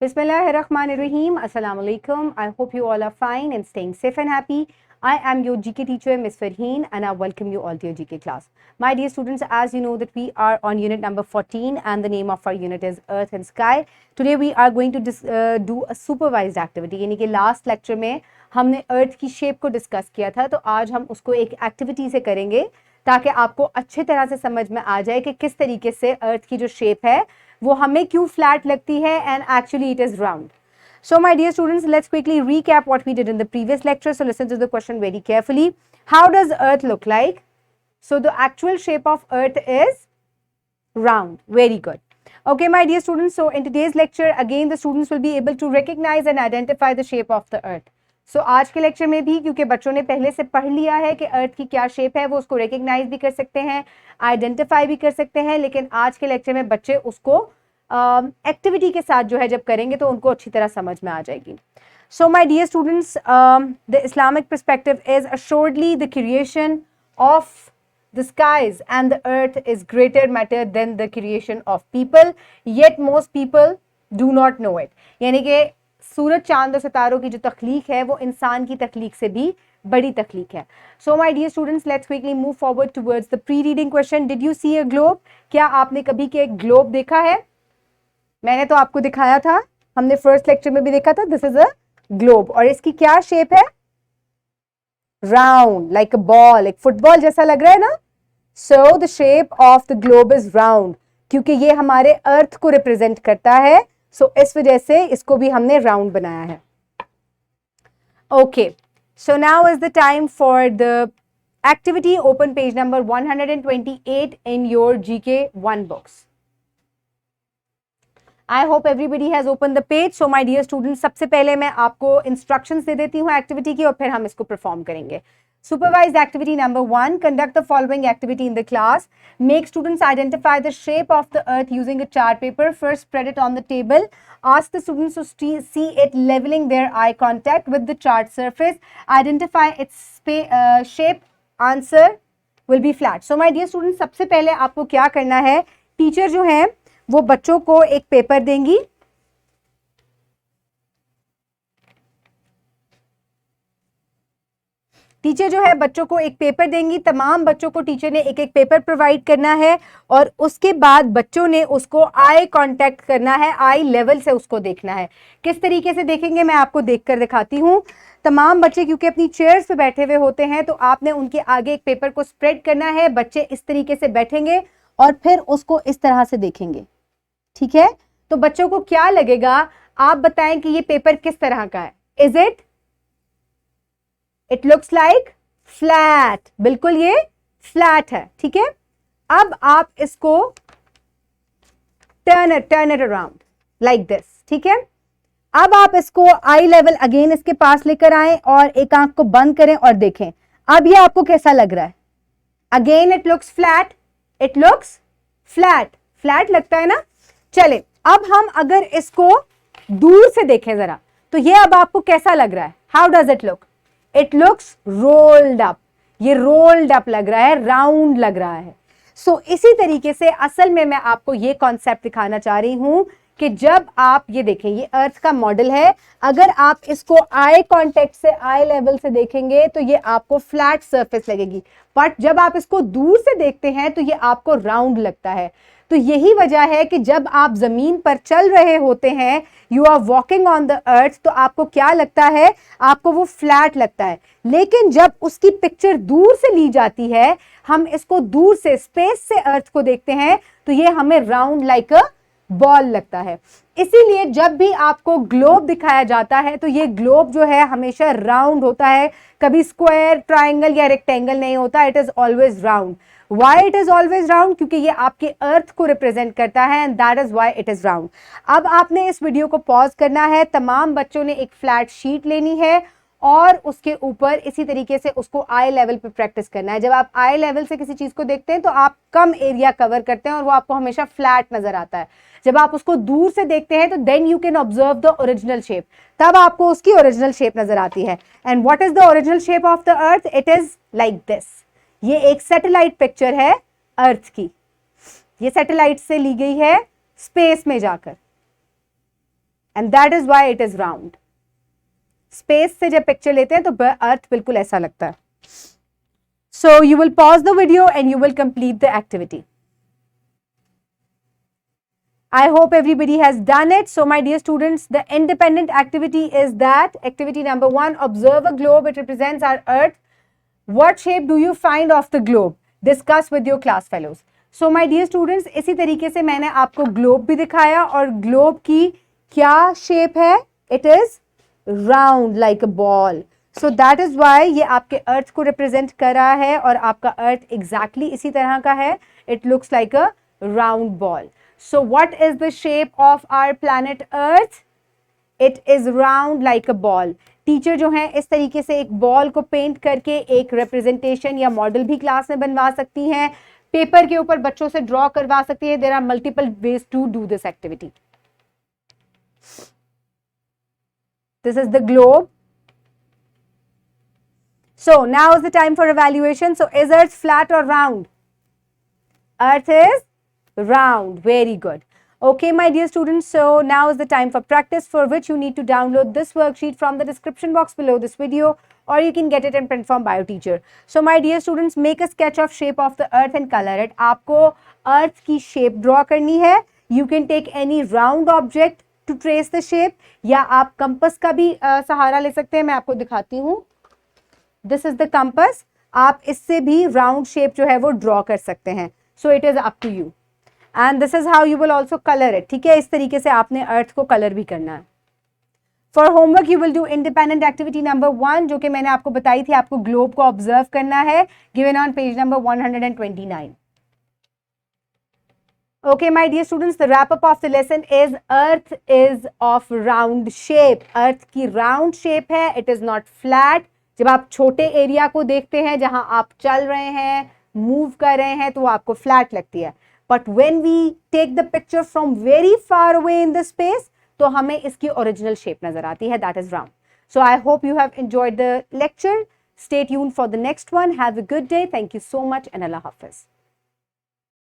Bismillahirrahmanirrahim. Assalamu alaikum. I hope you all are fine and staying safe and happy. I am your GK teacher, Ms. Farheen, and I welcome you all to your GK class. My dear students, as you know that we are on unit number 14 and the name of our unit is Earth and Sky. Today we are going to do a supervised activity. यानी कि last lecture में हमने Earth की shape को discuss किया था, तो आज हम उसको एक activity से करेंगे ताकि आपको अच्छे तरह से समझ में आ जाए कि किस तरीके से Earth की जो shape है वो हमें क्यों flat लगती है and actually it is round. So my dear students, let's quickly recap what we did in the previous lecture. So listen to the question very carefully. How does Earth look like? So the actual shape of Earth is round. Very good. Okay, my dear students. So in today's lecture, again the students will be able to recognize and identify the shape of the Earth. So आज के lecture में भी क्योंकि बच्चों ने पहले से पढ़ लिया है कि अर्थ की क्या शेप है, वो उसको रिकग्नाइज भी कर सकते हैं, आइडेंटिफाई भी कर सकते हैं, लेकिन आज के लेक्चर में बच्चे उसको एक्टिविटी के साथ जो है जब करेंगे तो उनको अच्छी तरह समझ में आ जाएगी. So my dear students, the Islamic perspective is assuredly the creation of the skies and the earth is greater matter than the creation of people, yet most people do not know it. यानी कि सूरज चांद और सितारों की जो तख्लीक है वो इंसान की तख्लीक से भी बड़ी तख्लीक है. So my dear students, let's quickly move forward towards the pre reading question. Did you see a globe? क्या आपने कभी के एक ग्लोब देखा है? मैंने तो आपको दिखाया था, हमने फर्स्ट लेक्चर में भी देखा था. दिस इज अ ग्लोब और इसकी क्या शेप है? राउंड, लाइक अ बॉल, एक फुटबॉल जैसा लग रहा है ना. So the shape of the globe is round, क्योंकि ये हमारे अर्थ को रिप्रेजेंट करता है. सो इस वजह से इसको भी हमने राउंड बनाया है. Okay, so now is the time for the activity. Open page number 128 in your GK1 books. I hope everybody has opened the page. So my dear students, सबसे पहले मैं आपको instructions दे देती हूँ एक्टिविटी की और फिर हम इसको परफॉर्म करेंगे. Supervised activity number 1. Conduct the following activity in the class. Make students identify the shape of the earth using a chart paper. First, spread it on the table. Ask the students to see it leveling their eye contact with the chart surface. Identify its shape. Answer will be flat. So my dear students, सबसे पहले आपको क्या करना है? Teacher जो है वो बच्चों को एक पेपर देंगी. टीचर जो है बच्चों को एक पेपर देंगी. तमाम बच्चों को टीचर ने एक एक पेपर प्रोवाइड करना है और उसके बाद बच्चों ने उसको आई कांटेक्ट करना है, आई लेवल से उसको देखना है. किस तरीके से देखेंगे मैं आपको देखकर दिखाती हूं. तमाम बच्चे क्योंकि अपनी चेयर्स पे बैठे हुए होते हैं तो आपने उनके आगे एक पेपर को स्प्रेड करना है. बच्चे इस तरीके से बैठेंगे और फिर उसको इस तरह से देखेंगे. ठीक है, तो बच्चों को क्या लगेगा? आप बताएं कि ये पेपर किस तरह का है. Is it looks like flat. बिल्कुल ये फ्लैट है. ठीक है, अब आप इसको turn it around like this. ठीक है, अब आप इसको आई लेवल अगेन इसके पास लेकर आएं और एक आंख को बंद करें और देखें. अब ये आपको कैसा लग रहा है? Again it looks flat. It looks flat लगता है ना. चले, अब हम अगर इसको दूर से देखें जरा तो ये अब आपको कैसा लग रहा है? How does it look? It looks rolled up. ये रोल्ड अप लग रहा है, राउंड लग रहा है. सो इसी तरीके से असल में मैं आपको ये कॉन्सेप्ट दिखाना चाह रही हूं कि जब आप ये देखें, ये अर्थ का मॉडल है, अगर आप इसको आई कांटेक्ट से, आई लेवल से देखेंगे तो ये आपको फ्लैट सरफेस लगेगी. बट जब आप इसको दूर से देखते हैं तो ये आपको राउंड लगता है. तो यही वजह है कि जब आप जमीन पर चल रहे होते हैं, you are walking on the earth, तो आपको क्या लगता है? आपको वो फ्लैट लगता है. लेकिन जब उसकी पिक्चर दूर से ली जाती है, हम इसको दूर से स्पेस से अर्थ को देखते हैं तो ये हमें राउंड लाइक अ बॉल लगता है. इसीलिए जब भी आपको ग्लोब दिखाया जाता है तो ये ग्लोब जो है हमेशा राउंड होता है, कभी स्क्वायर, ट्राइंगल या रेक्टेंगल नहीं होता. It is always round. Why it is always round? क्योंकि ये आपके अर्थ को रिप्रेजेंट करता है and that is why it is round. अब आपने इस वीडियो को पॉज करना है. तमाम बच्चों ने एक फ्लैट शीट लेनी है और उसके ऊपर इसी तरीके से उसको आई लेवल पे प्रैक्टिस करना है. जब आप आई लेवल से किसी चीज को देखते हैं तो आप कम एरिया कवर करते हैं और वो आपको हमेशा फ्लैट नजर आता है. जब आप उसको दूर से देखते हैं तो then you can observe the original shape. तब आपको उसकी ओरिजिनल शेप नजर आती है. And what is the original shape of the earth? It is like this. ये एक सैटेलाइट पिक्चर है अर्थ की. ये सैटेलाइट से ली गई है स्पेस में जाकर. And that is why it is round. Space से जब पिक्चर लेते हैं तो अर्थ बिल्कुल ऐसा लगता है. So you will pause the video and you will complete the activity. I hope everybody has done it. So my dear students, the independent activity is that activity number 1, observe a globe. It represents our earth. What shape do you find of the globe? Discuss with your class fellows. So my dear students, इसी तरीके से मैंने आपको globe भी दिखाया और globe की क्या shape है? It is round like a ball. So that is why ये आपके earth को represent कर रहा है और आपका earth exactly इसी तरह का है. It looks like a round ball. So what is the shape of our planet Earth? It is round like a ball. Teacher जो है इस तरीके से एक बॉल को पेंट करके एक रिप्रेजेंटेशन या मॉडल भी क्लास में बनवा सकती हैं, पेपर के ऊपर बच्चों से ड्रॉ करवा सकती है. There are multiple ways to do this activity. This is the globe. So now is the time for evaluation. So is Earth flat or round? Earth is round. Very good. Okay, my dear students, so now is the time for practice, for which you need to download this worksheet from the description box below this video, or you can get it in print from bio teacher. So my dear students, make a sketch of shape of the earth and color it. आपको earth की shape draw करनी है. You can take any round object to trace the shape, या आप compass का भी सहारा ले सकते हैं. मैं आपको दिखाती हूँ. This is the compass. आप इससे भी round shape जो है वो draw कर सकते हैं. So it is up to you. And this is how you will also color it. ठीक है, इस तरीके से आपने अर्थ को कलर भी करना है. For homework you will do independent activity number 1, जो कि मैंने आपको बताई थी. आपको ग्लोब को ऑब्जर्व करना है, given on page number 129. Okay, my dear students, the wrap up of the lesson is earth is of round shape. अर्थ की round shape है, it is not flat. जब आप छोटे एरिया को देखते हैं जहां आप चल रहे हैं, मूव कर रहे हैं, तो वो आपको फ्लैट लगती है. But when we take the picture from very far away in the space, तो हमें इसकी original shape नजर आती है, that is round. So I hope you have enjoyed the lecture. Stay tuned for the next one. Have a good day. Thank you so much and Allah Hafiz.